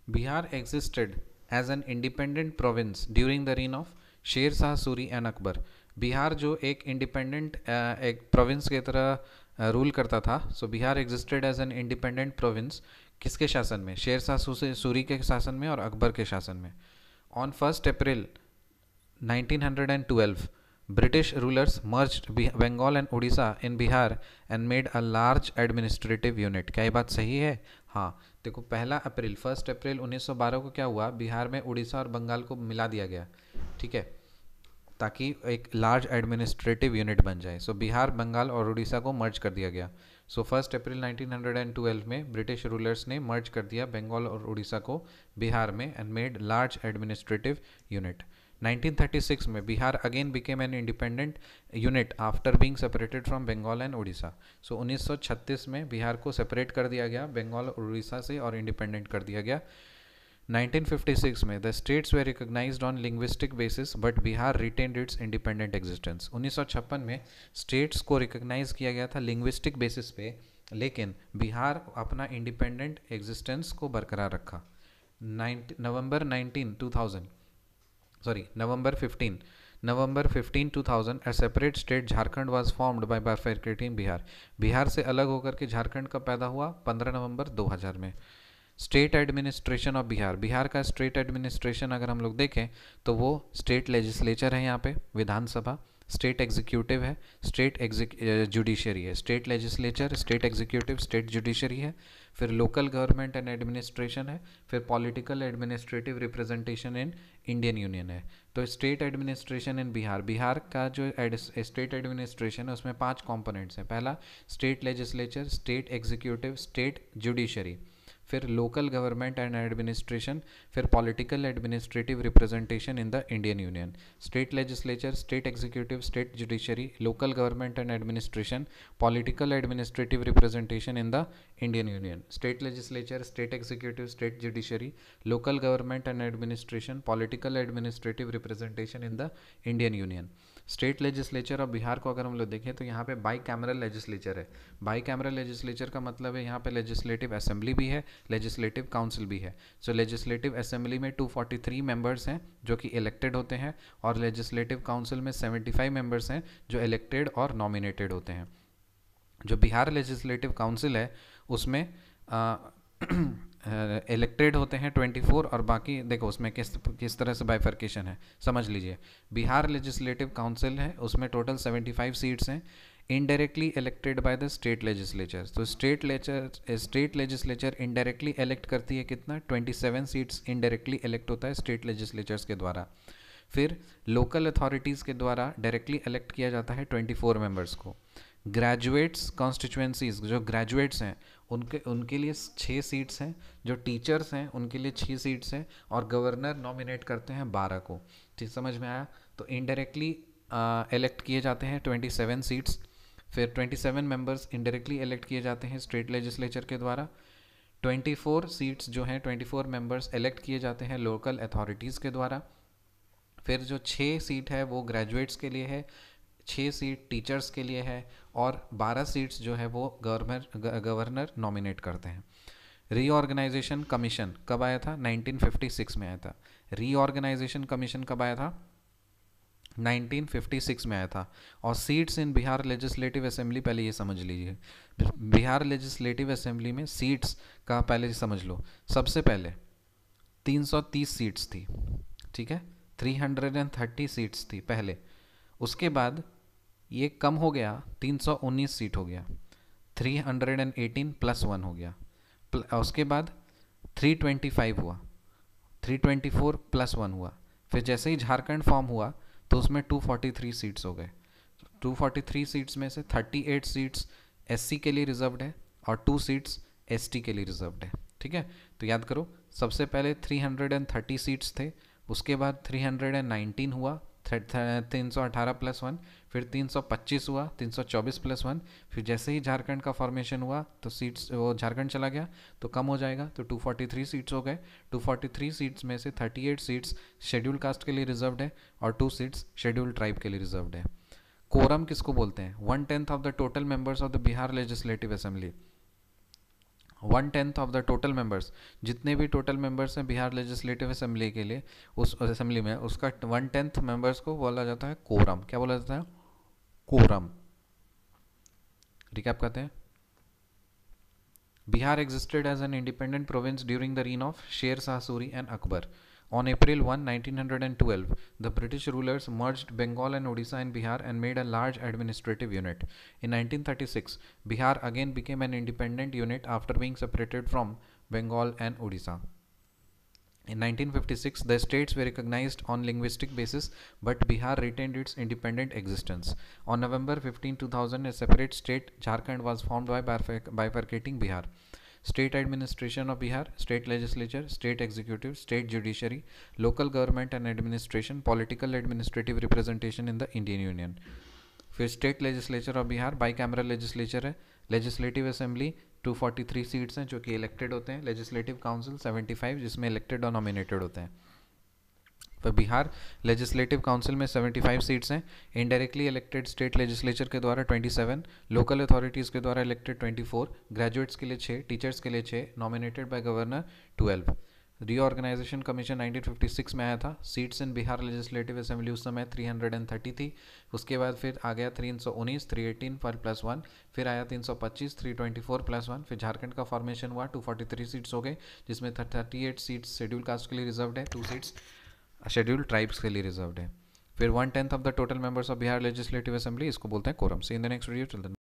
Bihar existed as an independent province during the reign of Sher Shah Suri and Akbar. Bihar जो एक independent एक province की तरह रूल करता था. So Bihar existed as an independent province किसके शासन में? शेर शाह सूरी के शासन में और अकबर के शासन में. On 1 April 1912 British rulers merged Bengal and Odisha in Bihar and made a large administrative unit. क्या ये बात सही है? हाँ. देखो, 1 अप्रैल 1912 को क्या हुआ? बिहार में उड़ीसा और बंगाल को मिला दिया गया. ठीक है, ताकि एक लार्ज एडमिनिस्ट्रेटिव यूनिट बन जाए. सो बिहार, बंगाल और उड़ीसा को मर्ज कर दिया गया. सो 1 अप्रैल 1912 में ब्रिटिश रूलर्स ने मर्ज कर दिया बंगाल और उड़ीसा को बिहार में and made large administrative unit. 1936 में Bihar again became an independent unit after being separated from Bengal and Orissa. So 1936 में बिहार को सेपरेट कर दिया गया बंगाल और उड़ीसा से और इंडिपेंडेंट कर दिया गया. 1956 में the states were recognised on linguistic basis but Bihar retained its independent existence. 1956 में स्टेट्स को रिकॉग्नाइज किया गया था लिंग्विस्टिक बेसिस पे, लेकिन बिहार अपना इंडिपेंडेंट एग्जिस्टेंस को बरकरार रखा. नवंबर 15, 2000 a separate state Jharkhand was formed by bifurcating Bihar. Bihar से अलग होकर के झारखंड कब पैदा हुआ? 15 नवंबर 2000 में. State administration of Bihar. Bihar का स्टेट एडमिनिस्ट्रेशन अगर हम लोग देखें तो वो स्टेट लेजिस्लेचर है, यहाँ पे विधानसभा. स्टेट एग्जीक्यूटिव है, स्टेट जुडिशरी है. State legislature, state executive, state judiciary है. फिर लोकल गवर्नमेंट एंड एडमिनिस्ट्रेशन है. फिर political administrative representation in Indian union है. तो state administration in Bihar, Bihar का जो स्टेट एडमिनिस्ट्रेशन है उसमें 5 कंपोनेंट्स हैं. पहला state legislature, state executive, state judiciary, फिर लोकल गवर्नमेंट एंड एडमिनिस्ट्रेशन, फिर political administrative representation in the Indian union. State legislature, state executive, state judiciary, local government and administration, political administrative representation in the Indian union. State legislature, state executive, state judiciary, local government and administration, political administrative representation in the Indian union. State legislature of Bihar को अगर हम लोग देखें तो यहाँ पे by cameral legislature है. By cameral legislature का मतलब है यहाँ पे लेजिस्लेटिव असेंबली भी है, लेजिस्लेटिव काउंसिल भी है. सो लेजिस्लेटिव असेंबली में 243 मेंबर्स हैं जो कि इलेक्टेड होते हैं, और लेजिस्लेटिव काउंसिल में 75 मेंबर्स हैं जो इलेक्टेड और नॉमिनेटेड होते हैं. जो बिहार लेजिस्लेटिव काउंसिल है उसमें इलेक्टेड होते हैं 24, और बाकी देखो उसमें किस तरह से बाइफर्केशन है समझ लीजिए. बिहार लेजिस्लेटिव काउंसिल है उसमें टोटल 75 सीट्स हैं, indirectly elected by the state legislature. तो स्टेट लेजिस्लेचर इनडायरेक्टली इलेक्ट करती है कितना? 27 सीट्स इनडायरेक्टली इलेक्ट होता है स्टेट लेजिस्लेचर्स के द्वारा. फिर लोकल अथॉरिटीज़ के द्वारा डायरेक्टली इलेक्ट किया जाता है 24 मेंबर्स को. ग्रेजुएट्स कॉन्स्टिट्यूएंसीज, जो ग्रेजुएट्स हैं उनके लिए 6 सीट्स हैं, जो टीचर्स हैं उनके लिए 6 सीट्स हैं, और गवर्नर नॉमिनेट करते हैं 12 को. ठीक समझ में आया? तो इनडायरेक्टली इलेक्ट किए जाते हैं 27 सीट्स. फिर 27 मेंबर्स इनडायरेक्टली इलेक्ट किए जाते हैं स्टेट लेजिस्लेचर के द्वारा. 24 सीट्स जो हैं 24 मेंबर्स इलेक्ट किए जाते हैं लोकल अथॉरिटीज़ के द्वारा. फिर जो 6 सीट है वो ग्रेजुएट्स के लिए है, 6 सीट टीचर्स के लिए है, और 12 सीट्स जो है वो गवर्नर नॉमिनेट करते हैं. रीऑर्गेनाइजेशन कमीशन कब आया था? 1956 में आया था. रीऑर्गेनाइजेशन कमीशन कब आया था? 1956 में आया था. और seats in Bihar legislative assembly, पहले ये समझ लीजिए, बिहार लेजिस्लेटिव असेंबली में सीट्स का पहले समझ लो. सबसे पहले 330 सीट्स थी, ठीक है, 330 सीट्स थी पहले. उसके बाद ये कम हो गया, 319 सीट हो गया, 318 + 1 हो गया. उसके बाद 325 हुआ, 324 + 1 हुआ. फिर जैसे ही झारखंड फॉर्म हुआ तो उसमें 243 सीट्स हो गए. 243 सीट्स में से 38 सीट्स एससी के लिए रिजर्व्ड है और 2 सीट्स एसटी के लिए रिजर्व्ड है. ठीक है, तो याद करो, सबसे पहले 330 सीट्स थे, उसके बाद 319 हुआ, 318 + 1, फिर 325 हुआ, 324 + 1. फिर जैसे ही झारखंड का फॉर्मेशन हुआ तो सीट्स वो झारखंड चला गया तो कम हो जाएगा, तो 243 सीट्स हो गए. 243 सीट्स में से 38 सीट्स शेड्यूल कास्ट के लिए रिजर्व्ड है और 2 सीट्स शेड्यूल ट्राइब के लिए रिजर्व्ड है. कोरम किसको बोलते हैं? 1/10 of the total members of the Bihar legislative assembly. 1/10 of the total members, जितने भी टोटल मेंबर्स हैं बिहार लेजिस्लेटिव असेंबली के लिए, उस असेंबली में उसका 1/10 मेंबर्स को बोला जाता है कोरम। क्या बोला जाता है? कोरम। रिकैप करते हैं। Bihar existed as an independent province during the reign of Sher Shah Suri and Akbar. On April 1, 1912, the British rulers merged Bengal and Odisha in Bihar and made a large administrative unit. In 1936, Bihar again became an independent unit after being separated from Bengal and Odisha. In 1956, the states were recognized on linguistic basis, but Bihar retained its independent existence. On November 15, 2000, a separate state, Jharkhand, was formed by bifurcating Bihar. State administration of Bihar, state legislature, state executive, state judiciary, local government and administration, political administrative representation in the Indian Union. फिर state legislature of Bihar bicameral legislature है. Legislative assembly 243 seats हैं जो कि elected होते हैं. Legislative council 75 जिसमें elected और nominated होते हैं. पर बिहार लेजिस्लेटिव काउंसिल में 75 सीट्स हैं. इनडायरेक्टली इलेक्टेड स्टेट लेजिस्लेचर के द्वारा 27, लोकल अथॉरिटीज़ के द्वारा इलेक्टेड 24, ग्रेजुएट्स के लिए 6, टीचर्स के लिए 6, nominated by governor 12. Reorganisation commission 1956 में आया था. Seats in Bihar legislative assembly उस समय 330 थी. उसके बाद फिर आ गया 319, 318 प्लस 1, फिर आया 325, 324 प्लस 1. फिर झारखंड का फॉर्मेशन हुआ, 243 सीट्स हो गए जिसमें 38 सीट्स शेड्यूल कास्ट के लिए रिजर्व्ड है, 2 सीट्स शेड्यूल ट्राइब्स के लिए रिजर्व्ड है. फिर 1/10 of the total members of Bihar legislative assembly, इसको बोलते हैं quorum. See in the next video. Till then.